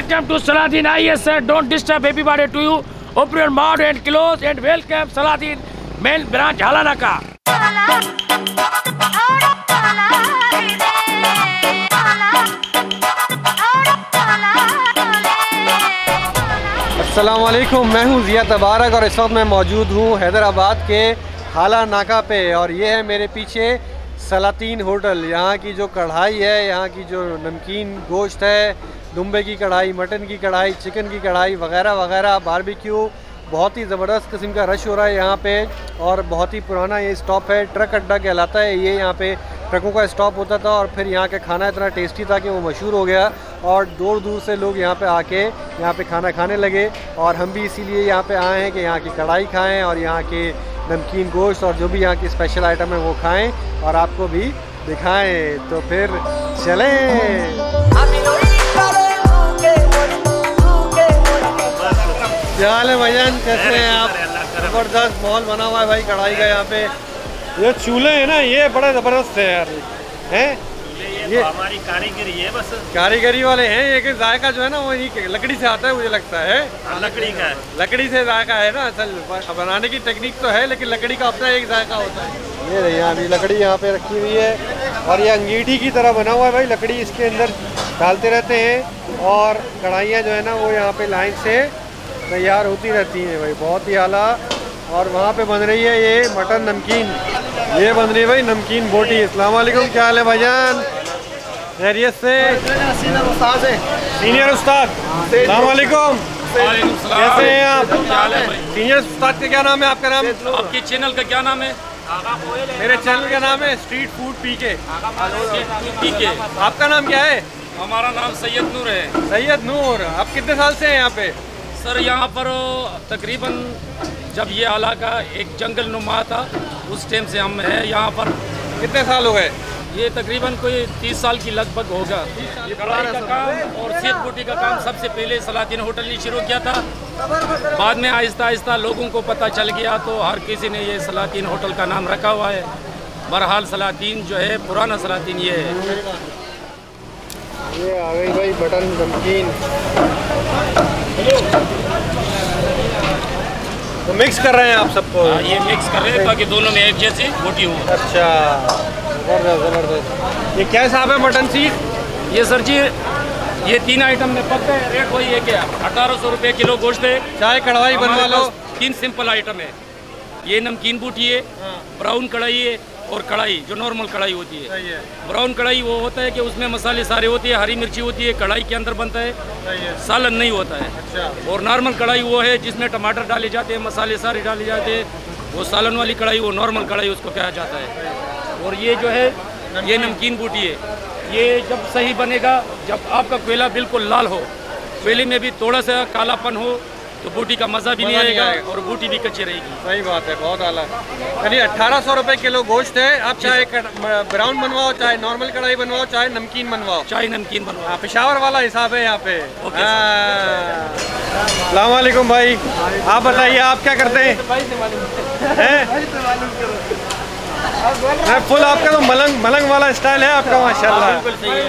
Welcome to Saladin. Yes sir, don't disturb everybody to you. Open your mouth and close and welcome Saladin main branch Hala Naka. अस्सलामुअलैकुम, मैं हूँ ज़िया तबारक और इस वक्त मैं मौजूद हूँ हैदराबाद के हाला नाका पे और ये है मेरे पीछे सलातीन होटल। यहाँ की जो कढ़ाई है, यहाँ की जो नमकीन गोश्त है, दुम्बे की कढ़ाई, मटन की कढ़ाई, चिकन की कढ़ाई वगैरह वगैरह, बारबेक्यू, बहुत ही ज़बरदस्त किस्म का रश हो रहा है यहाँ पे। और बहुत ही पुराना ये स्टॉप है, ट्रक अड्डा कहलाता है ये। यहाँ पे ट्रकों का स्टॉप होता था और फिर यहाँ का खाना इतना टेस्टी था कि वो मशहूर हो गया और दूर दूर से लोग यहाँ पे आके यहाँ पे खाना खाने लगे। और हम भी इसीलिए यहाँ पे आए हैं कि यहाँ की कढ़ाई खाएँ और यहाँ के नमकीन गोश्त और जो भी यहाँ की स्पेशल आइटम है वो खाएँ और आपको भी दिखाएँ। तो फिर चलें। क्या हाल है भाईजान, कैसे हैं आप? ज़बरदस्त माहौल बना हुआ है भाई कढ़ाई का। यहाँ पे ये चूल्हे हैं ना, ये बड़े ज़बरदस्त है यार। हैं ये हमारी कारीगरी है, बस कारीगरी वाले हैं। ये कि जायका जो है ना वो लकड़ी से आता है, मुझे लगता है। लकड़ी का है, लकड़ी से जायका है ना। असल बनाने की टेक्निक तो है लेकिन लकड़ी का अपना एक जायका होता है। ये रही यहाँ भी लकड़ी यहाँ पे रखी हुई है और ये अंगीठी की तरह बना हुआ है भाई। लकड़ी इसके अंदर डालते रहते हैं और कढ़ाइयाँ जो है ना वो यहाँ पे लाइन से तैयार होती रहती हैं भाई, बहुत ही आला। और वहाँ पे बन रही है ये मटन नमकीन, ये बन रही है भाई नमकीन बोटी। अस्सलाम वालेकुम, क्या हाल है भाईजान, खैरियत से? सीनियर उस्ताद, अस्सलाम वालेकुम, कैसे हैं आप? सीनियर उस्ताद का क्या नाम है? आपका नाम? आपके चैनल का क्या नाम है? मेरे चैनल का नाम है स्ट्रीट फूड पीके। आपका नाम क्या है? हमारा नाम सैयद नूर है। सैयद नूर, आप कितने साल से हैं यहाँ पे? सर यहाँ पर तकरीबन जब ये इलाका एक जंगल नुमा था उस टाइम से हम हैं यहाँ पर। कितने साल हो गए? ये तकरीबन कोई 30 साल की लगभग होगा। ये कढ़ाई का काम और सेठ बोटी का काम सबसे पहले सलातीन होटल ने शुरू किया था। बाद में आहिस्ता आहिस्ता लोगों को पता चल गया तो हर किसी ने ये सलातीन होटल का नाम रखा हुआ है। बहरहाल सलातीन जो है पुराना सलातीन ये है। ये आ गई भाई मटन नमकीन। तो मिक्स कर रहे हैं आप सबको? ये मिक्स कर रहे हैं ताकि दोनों में एक जैसी बोटी हो। अच्छा, ज़बरदस्त ज़बरदस्त। ये क्या हिसाब है मटन सीख? ये सर जी ये 3 आइटम में पकते हैं, रेट वही है क्या 1800 रुपये किलो गोश्त है। चाहे कढ़ाई बनवा लो। 3 सिंपल आइटम है। ये नमकीन बूटी है, ब्राउन कढ़ाई है और कढ़ाई जो नॉर्मल कढ़ाई होती है। ब्राउन कढ़ाई वो होता है कि उसमें मसाले सारे होते हैं, हरी मिर्ची होती है, कढ़ाई के अंदर बनता है, सालन नहीं होता है। अच्छा। और नॉर्मल कढ़ाई वो है जिसमें टमाटर डाले जाते हैं, मसाले सारे डाले जाते हैं, वो सालन वाली कढ़ाई, वो नॉर्मल कढ़ाई उसको कहा जाता है। और ये जो है ये नमकीन बूटी है। ये जब सही बनेगा जब आपका कोयला बिल्कुल लाल हो, कोयले में भी थोड़ा सा कालापन हो तो बूटी का मज़ा भी नहीं आएगा और बूटी भी कच्ची रहेगी। सही बात है, बहुत आला। यानी 1800 रुपये किलो गोश्त है। आप चाहे ब्राउन बनवाओ, चाहे नॉर्मल कढ़ाई बनवाओ, चाहे नमकीन बनवाओ, चाहे नमकीन बनवाओ। पेशावर वाला हिसाब है यहाँ पे। अस्सलाम वालेकुम भाई, आप बताइए आप क्या करते हैं? फुल आपका तो मलंग वाला स्टाइल है आपका, माशाल्लाह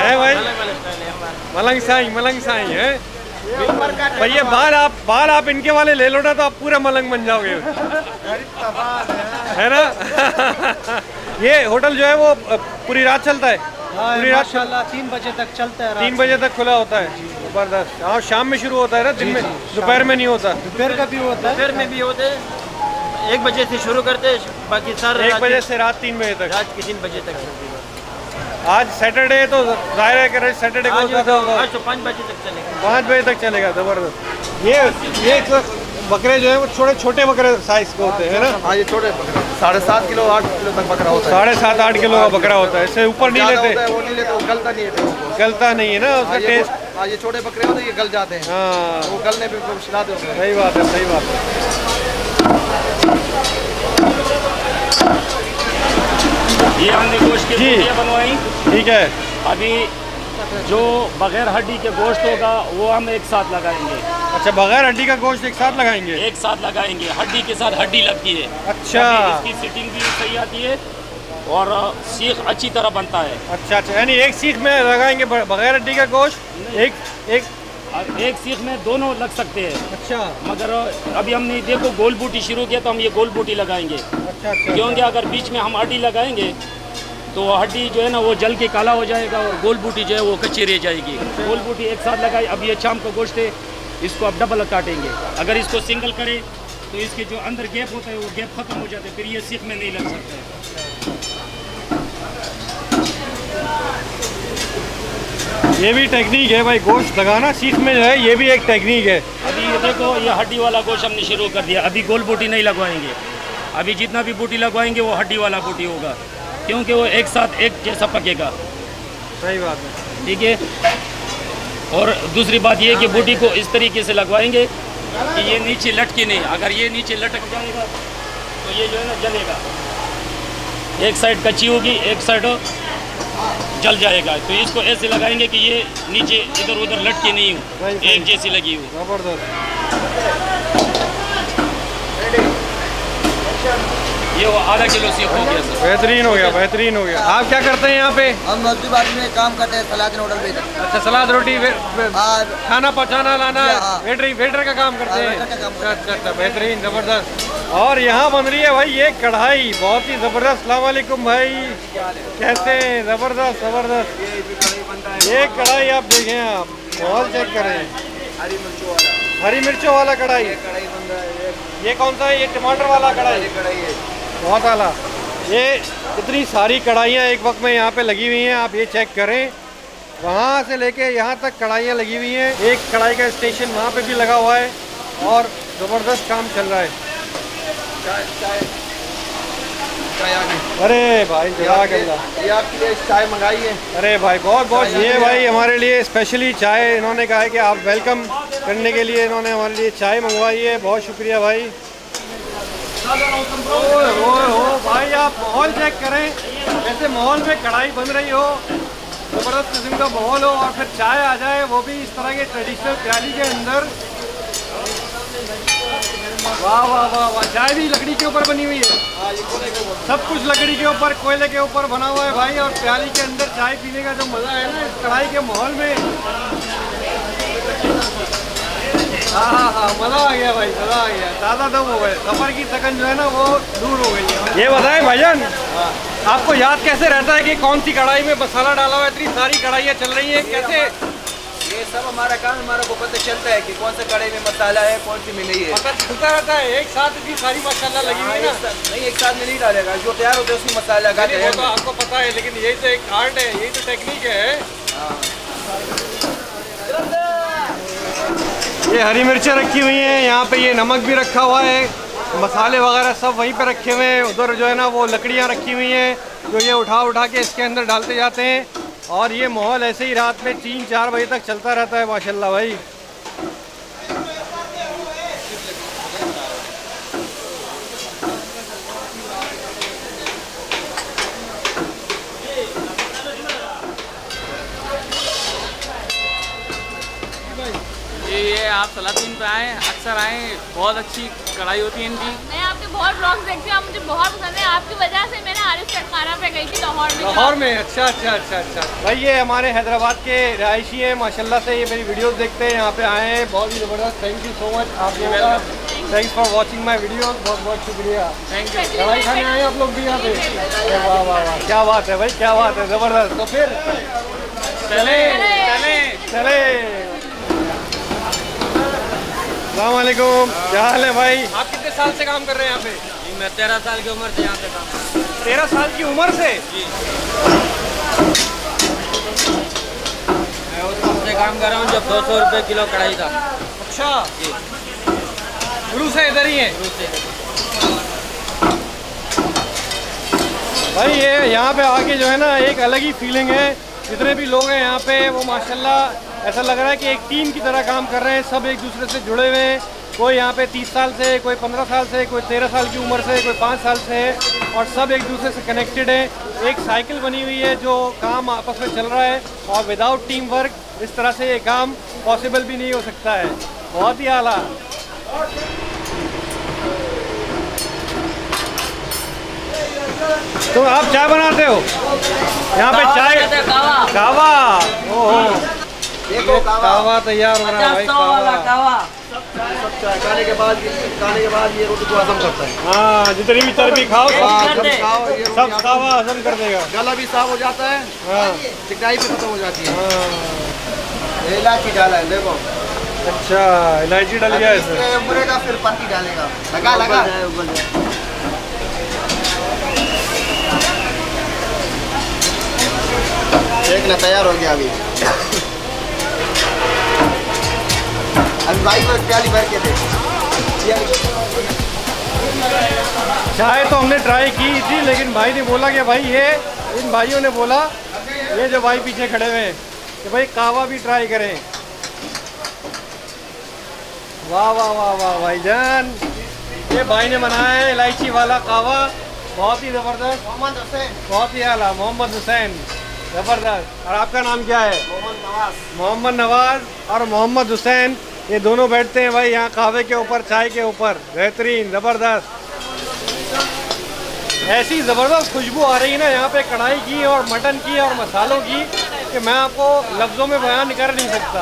है भाई। मलंग साई है भैया। बाल आप इनके वाले ले लो ना तो आप पूरा मलंग बन जाओगे, है ना? ये होटल जो है वो पूरी रात चलता है? पूरी रात 3 बजे तक चलता है। 3 बजे तक खुला होता है, जबरदस्त। हाँ, शाम में शुरू होता है ना, दिन में, दोपहर में नहीं होता? दोपहर का भी होता है, दोपहर में भी होते हैं। 1 बजे से शुरू करते हैं, बाकी सारा 1 बजे से रात 3 बजे तक, रात के 3 बजे तक। आज सैटरडे है तो जाहिर है कि सैटरडे को ज़्यादा होगा। आज तो 5 बजे तक चलेगा। 5 बजे तक चलेगा, ज़बरदस्त। ये बकरे जो है वो छोटे बकरे साइज के होते हैं ना? हाँ, ये छोटे बकरे 7.5 किलो 8 किलो तक बकरा होता है। 7.5-8 किलो का बकरा होता है। इससे ऊपर नहीं लेते? वो नहीं लेते, वो गलता नहीं है। गलता नहीं है ना उसका टेस्ट? हाँ, ये छोटे बकरे होते हैं, ये गल जाते हैं। हाँ, वो गलने पे खिलाते होते हैं। सही बात है, सही बात है। ये हमने गोश्त की बोटियाँ बनवाई। ठीक है। अभी जो बगैर हड्डी के गोश्त होगा वो हम एक साथ लगाएंगे। अच्छा, बगैर हड्डी का गोश्त एक साथ लगाएंगे? एक साथ लगाएंगे, हड्डी के साथ हड्डी लगती है। अच्छा, इसकी सिटिंग भी सही आती है और सीख अच्छी तरह बनता है। अच्छा, यानी एक सीख में लगाएंगे बगैर हड्डी का गोश्त, एक एक सीख में दोनों लग सकते हैं। अच्छा मगर अभी हमने देखो गोल बूटी शुरू किया तो हम ये गोल बूटी लगाएंगे। अच्छा। क्योंकि अगर बीच में हम हड्डी लगाएंगे तो हड्डी जो है ना वो जल के काला हो जाएगा और गोल बूटी जो है वो कच्ची रह जाएगी। गोल बूटी एक साथ लगाई। अब ये शाम को गोश्त है, इसको अब डबल काटेंगे। अगर इसको सिंगल करें तो इसके जो अंदर गैप होता है वो गैप खत्म हो जाता है, फिर ये सीख में नहीं लग सकता है। ये भी टेक्निक है भाई, गोश्त लगाना सीख में जो है ये भी एक टेक्निक है। अभी ये देखो ये हड्डी वाला गोश्त हमने शुरू कर दिया। अभी गोल बूटी नहीं लगवाएंगे, अभी जितना भी बूटी लगवाएंगे वो हड्डी वाला बूटी होगा, क्योंकि वो एक साथ एक जैसा पकेगा। सही बात है। ठीक है। और दूसरी बात ये कि बूटी को इस तरीके से लगवाएंगे कि ये नीचे लटके नहीं। अगर ये नीचे लटक जाएगा तो ये जो है ना जलेगा। एक साइड कच्ची होगी, एक साइड जल जाएगा। तो इसको ऐसे लगाएंगे कि ये नीचे इधर उधर लटके नहीं हो, एक जैसी लगी हो। जबरदस्त। ये वो आधा किलो सीख हो गया सर। बेहतरीन हो गया, बेहतरीन हो गया। आप क्या करते हैं यहाँ पे? हम मजदूर में काम करते हैं, सलाद होटल पे। अच्छा, सलाद रोटी खाना पहुँचाना लाना, वेटर का काम करते हैं। अच्छा अच्छा, बेहतरीन, ज़बरदस्त। और यहाँ बन रही है भाई ये कढ़ाई, बहुत ही ज़बरदस्त। अस्सलाम वालेकुम भाई, कैसे हैं? ज़बरदस्त ज़बरदस्त। ये कढ़ाई आप देखें, आप माहौल चेक करें। हरी मिर्चों वाला कढ़ाई। ये कौन सा है? ये टमाटर वाला कढ़ाई है। बहुत आला। ये इतनी सारी कढ़ाइयाँ एक वक्त में यहाँ पे लगी हुई हैं, आप ये चेक करें। वहाँ से लेके यहाँ तक कढ़ाइयाँ लगी हुई हैं। एक कढ़ाई का स्टेशन वहाँ पे भी लगा हुआ है और ज़बरदस्त काम चल रहा है। अरे भाई जज़ाकल्लाह, ये आपके लिए चाय मंगाई है। अरे भाई बहुत बहुत, ये भाई हमारे लिए स्पेशली चाय इन्होंने कहा है कि आप वेलकम करने के लिए इन्होंने हमारे लिए चाय मंगवाई है। बहुत शुक्रिया भाई। ओ भाई, आप माहौल चेक करें, ऐसे माहौल में कढ़ाई बन रही हो, ज़बरदस्त किस्म का माहौल हो और फिर चाय आ जाए, वो भी इस तरह के ट्रेडिशनल प्याली के अंदर। वाह वाह वाह वाह। चाय भी लकड़ी के ऊपर बनी हुई है, सब कुछ लकड़ी के ऊपर, कोयले के ऊपर बना हुआ है भाई। और प्याली के अंदर चाय पीने का जो मज़ा है ना इस कढ़ाई के माहौल में, हाँ, मज़ा आ गया भाई, मज़ा आ गया। ताज़ा दम हो गए, सफ़र की थकन जो है ना वो दूर हो गई है। ये बताएं भाईजान, आपको याद कैसे रहता है कि कौन सी कढ़ाई में मसाला डाला हुआ है? इतनी सारी कढ़ाइयाँ चल रही हैं, कैसे? ये सब हमारा काम, हमारा को पता चलता है कि कौन सा कढ़ाई में मसाला है, कौन सी में नहीं है। पता चलता रहता है। एक साथ इतनी सारी मसाला लगी हुई है ना? नहीं, एक साथ में नहीं डालेगा, जो तैयार होता है उसमें मसाला लगाते हैं। वो तो आपको पता है, लेकिन यही तो एक आर्ट है, यही तो टेक्निक है। ये हरी मिर्चें रखी हुई हैं, यहाँ पे ये नमक भी रखा हुआ है, मसाले वगैरह सब वहीं पे रखे हुए हैं। उधर जो है ना वो लकड़ियाँ रखी हुई हैं जो ये उठा उठा के इसके अंदर डालते जाते हैं। और ये माहौल ऐसे ही रात में 3-4 बजे तक चलता रहता है माशाल्लाह भाई। ये आप सलातीन पे आए, अक्सर आए, बहुत अच्छी कढ़ाई होती है इनकी। मैं आपके बहुत ब्लॉग्स देखती हूँ, मुझे बहुत पसंद है। आपकी वजह से मैंने आरिफ खाना पे गई थी लाहौर में। लाहौर में? अच्छा अच्छा अच्छा अच्छा भाई, ये हमारे हैदराबाद के रहायशी हैं माशाल्लाह से, ये मेरी वीडियोस देखते हैं, यहाँ पे आए हैं, बहुत ही ज़बरदस्त। थैंक यू सो मच आप लोगों का, thanks for watching my video, बहुत बहुत शुक्रिया। Thank you. कढ़ाई खाने आए आप लोग भी यहाँ पे? वाह वाह वाह, क्या बात है भाई, क्या बात है, ज़बरदस्त। तो फिर चले चले चले। अस्सलाम वालेकुम, क्या हाल है भाई? आप कितने साल से काम कर रहे हैं यहाँ पे? मैं 13 साल की उम्र से यहाँ पे काम। 13 साल की उम्र से? मैं उस वक्त से काम कर रहा हूँ जब 200 रुपये किलो कढ़ाई था। अच्छा, शुरू से इधर ही है? भाई ये यहाँ पे आके जो है ना एक अलग ही फीलिंग है। जितने भी लोग हैं यहाँ पे वो माशाल्लाह ऐसा लग रहा है कि एक टीम की तरह काम कर रहे हैं, सब एक दूसरे से जुड़े हुए हैं। कोई यहाँ पे 30 साल से, कोई 15 साल से, कोई 13 साल की उम्र से, कोई 5 साल से है और सब एक दूसरे से कनेक्टेड है। एक साइकिल बनी हुई है जो काम आपस में चल रहा है और विदाउट टीम वर्क इस तरह से ये काम पॉसिबल भी नहीं हो सकता है। बहुत ही आला। तो आप चाय बनाते हो यहाँ पे? चाय, कावा। ओहो, ये ये कावा तैयार हो रहा है भाई, कावा। खाने के बाद ये रोटी को हजम करता है। हाँ, जितनी भी चर्बी खाओ सब कावा हजम कर देगा। गला भी साफ हो जाता है, हाँ, चिकनाई भी खत्म हो जाती है। हाँ। इलायची डाला है, देखो। अच्छा, इलायची डाल दिया इसमें। उबलेगा फिर पत्ती डालेगा। लगा देखना तैयार हो गया अभी। भाई को प्याली भर के दे। चाय तो हमने ट्राई की थी, लेकिन भाई ने बोला कि भाई ये, इन भाइयों ने बोला, ये जो भाई पीछे खड़े हुए हैं, कि भाई कावा भी ट्राई करें। वाह वाह वाह वाह भाईजान, ये भाई ने बनाया है इलायची वाला कावा, बहुत ही ज़बरदस्त, मोहम्मद हुसैन, बहुत ही आला, मोहम्मद हुसैन, ज़बरदस्त। और आपका नाम क्या है? मोहम्मद नवाज और मोहम्मद हुसैन, ये दोनों बैठते हैं भाई यहाँ कहवे के ऊपर, चाय के ऊपर, बेहतरीन, ज़बरदस्त। ऐसी ज़बरदस्त खुशबू आ रही है ना यहाँ पे कढ़ाई की और मटन की और मसालों की, कि मैं आपको लफ्ज़ों में बयान कर नहीं सकता।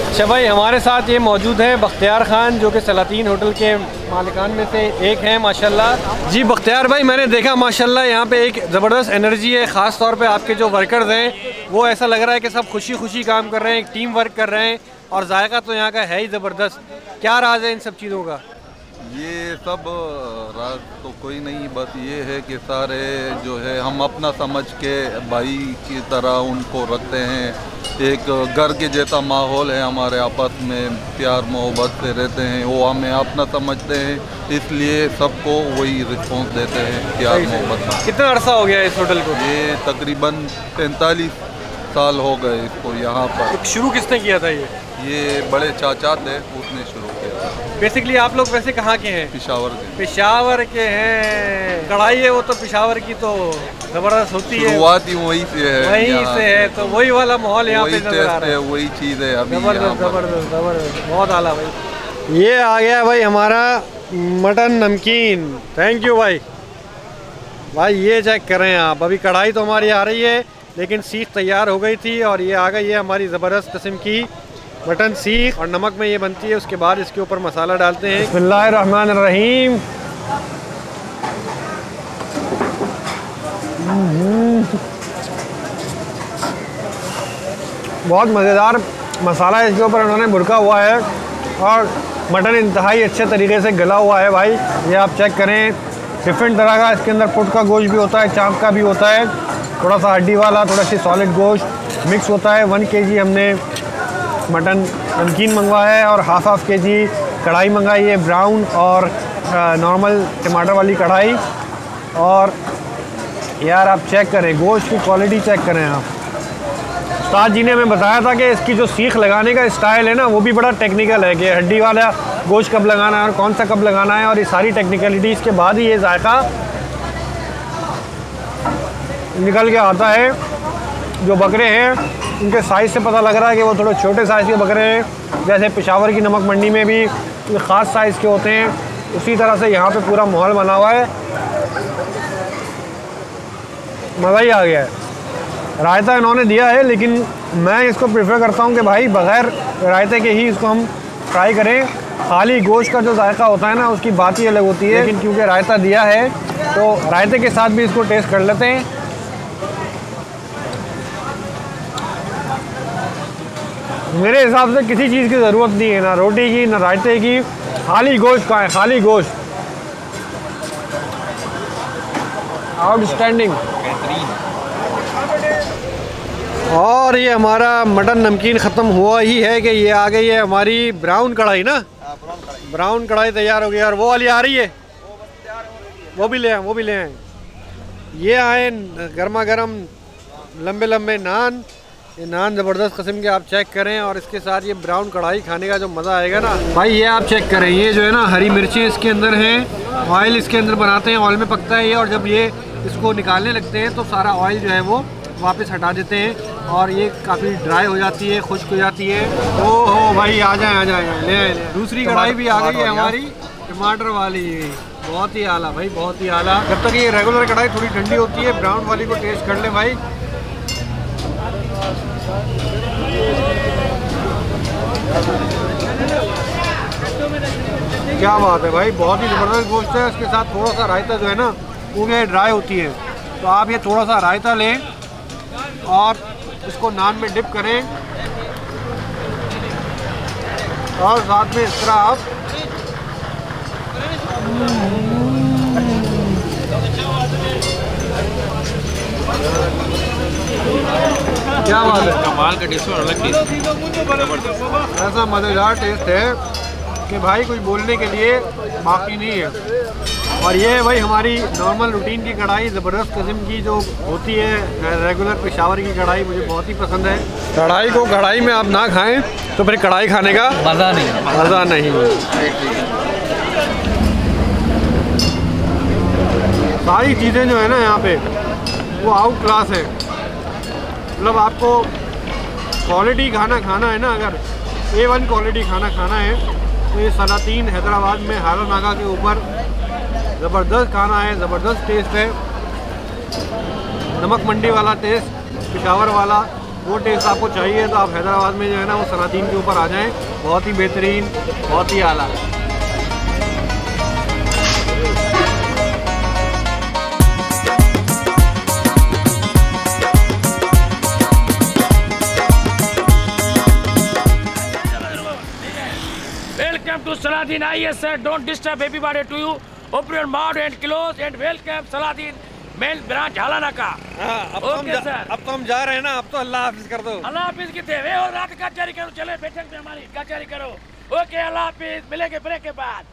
अच्छा भाई, हमारे साथ ये मौजूद है बख्तियार ख़ान, जो कि सलातीन होटल के मालिकान में से एक हैं माशाल्लाह। जी बख्तियार भाई, मैंने देखा माशाल्लाह यहाँ पे एक ज़बरदस्त एनर्जी है, ख़ास तौर पे आपके जो वर्कर्स हैं वो ऐसा लग रहा है कि सब खुशी खुशी काम कर रहे हैं, एक टीम वर्क कर रहे हैं, और जायका तो यहाँ का है ही ज़बरदस्त। क्या राज है इन सब चीज़ों का? ये सब राज तो कोई नहीं, बस ये है कि सारे जो है हम अपना समझ के भाई की तरह उनको रखते हैं। एक घर के जैसा माहौल है हमारे आपस में, प्यार मोहब्बत से रहते हैं, वो हमें अपना समझते हैं, इसलिए सबको वही रिस्पॉन्स देते हैं प्यार मोहब्बत में। कितना अरसा हो गया इस होटल को? ये तकरीबन 43 साल हो गए इसको यहाँ पर। शुरू किसने किया था ये बड़े चाचा थे, उसने शुरू किया था। बेसिकली आप लोग वैसे कहाँ के हैं? पेशावर के। पेशावर के हैं। कढ़ाई है वो तो पेशावर की तो ज़बरदस्त होती है, शुरुआत ही वहीं से है, वहीं से है, तो वही वाला माहौल यहाँ पे नजर आ रहा है, वही चीज़ है अभी। ज़बरदस्त ज़बरदस्त ज़बरदस्त, बहुत आला भाई। ये आ गया भाई हमारा मटन नमकीन, थैंक यू भाई। भाई ये चेक करें आप, अभी कढ़ाई तो हमारी आ रही है, लेकिन सीख तैयार हो गई थी और ये आ गई है हमारी ज़बरदस्त किस्म की मटन सीख, और नमक में ये बनती है। उसके बाद इसके ऊपर मसाला डालते हैं। बिस्मिल्लाहिर्रहमानिर्रहीम। बहुत मज़ेदार मसाला इसके ऊपर उन्होंने बुरका हुआ है, और मटन इंतहाई अच्छे तरीके से गला हुआ है भाई। ये आप चेक करें, डिफरेंट तरह का इसके अंदर पुट का गोश्त भी होता है, चाँप का भी होता है, थोड़ा सा हड्डी वाला, थोड़ा सी सॉलिड गोश्त मिक्स होता है। 1 kg हमने मटन नमकीन मंगवाया है, और हाफ kg कढ़ाई मंगाई है, ब्राउन और नॉर्मल टमाटर वाली कढ़ाई। और यार आप चेक करें, गोश्त की क्वालिटी चेक करें आप। उस्ताद जी ने हमें बताया था कि इसकी जो सीख लगाने का स्टाइल है ना, वो भी बड़ा टेक्निकल है, कि हड्डी वाला गोश्त कब लगाना है और कौन सा कब लगाना है, और ये सारी टेक्निकलिटी इसके बाद ही ये जायका निकल के आता है। जो बकरे हैं उनके साइज़ से पता लग रहा है कि वो थोड़े छोटे साइज़ के बकरे हैं, जैसे पेशावर की नमक मंडी में भी ख़ास साइज़ के होते हैं, उसी तरह से यहाँ पे पूरा माहौल बना हुआ है। मज़ा ही आ गया है। रायता इन्होंने दिया है, लेकिन मैं इसको प्रेफर करता हूँ कि भाई बग़ैर रायते के ही इसको हम ट्राई करें। खाली गोश्त का जो जायका होता है ना, उसकी बात ही अलग होती है, लेकिन क्योंकि रायता दिया है तो रायते के साथ भी इसको टेस्ट कर लेते हैं। मेरे हिसाब से किसी चीज़ की ज़रूरत नहीं है, ना रोटी की ना रायते की, खाली गोश्त का है, खाली गोश्त। आउटस्टैंडिंग। और ये हमारा मटन नमकीन ख़त्म हुआ ही है कि ये आ गई है हमारी ब्राउन कढ़ाई ना, ब्राउन कढ़ाई तैयार हो गई। और वो वाली आ रही है, वो भी ले आए, वो भी ले आए। ये आए गर्मा गर्म लंबे लंबे नान, ये नान ज़बरदस्त किस्म के आप चेक करें, और इसके साथ ये ब्राउन कढ़ाई खाने का जो मज़ा आएगा ना भाई, ये आप चेक करें। ये जो है ना हरी मिर्चें इसके अंदर हैं, ऑयल इसके अंदर बनाते हैं, ऑयल में पकता है ये, और जब ये इसको निकालने लगते हैं तो सारा ऑयल जो है वो वापस हटा देते हैं, और ये काफ़ी ड्राई हो जाती है, खुश्क हो जाती है। ओहो भाई आ जाए आ जाए, ले आए। दूसरी कढ़ाई भी आ गई है हमारी, टमाटर वाली, बहुत ही आला भाई, बहुत ही आला। जब तक ये रेगुलर कढ़ाई थोड़ी ठंडी होती है, ब्राउन वाली को टेस्ट कर ले भाई। क्या बात है भाई, बहुत ही ज़बरदस्त गोश्त है। इसके साथ थोड़ा सा रायता जो है ना वो ये ड्राई होती है, तो आप ये थोड़ा सा रायता लें और इसको नान में डिप करें और साथ में इस तरह आप क्या बात है, कमाल का टेस्ट और अलग टेस्ट, ऐसा मज़ेदार टेस्ट है कि भाई कुछ बोलने के लिए बाकी नहीं है। और ये है भाई हमारी नॉर्मल रूटीन की कढ़ाई, ज़बरदस्त किस्म की जो होती है रेगुलर पेशावर की कढ़ाई, मुझे बहुत ही पसंद है। कढ़ाई को कढ़ाई में आप ना खाएं तो फिर कढ़ाई खाने का मज़ा नहीं है। सारी चीज़ें जो है ना यहाँ पे वो आउट क्लास है। मतलब आपको क्वालिटी खाना खाना है ना, अगर A1 क्वालिटी खाना खाना है तो ये सलातीन हैदराबाद में हाला नाका के ऊपर ज़बरदस्त खाना है, ज़बरदस्त टेस्ट है। नमक मंडी वाला टेस्ट, पेशावर वाला वो टेस्ट आपको चाहिए तो आप हैदराबाद में जो है ना वो सलातीन के ऊपर आ जाएं। बहुत ही बेहतरीन, बहुत ही आला। Welcome to Saladin ISR. Don't disturb everybody to you. Open your mouth and close and welcome Saladin main branch Halana का। अब तो हम जा रहे हैं ना, अब तो अल्लाह हाफिज कर दो। अल्लाह हाफिज की थे और रात का जारी करो, चले बैठक में हमारी का जारी करो। ओके अल्लाह हाफिज, मिलेंगे ब्रेक के बाद।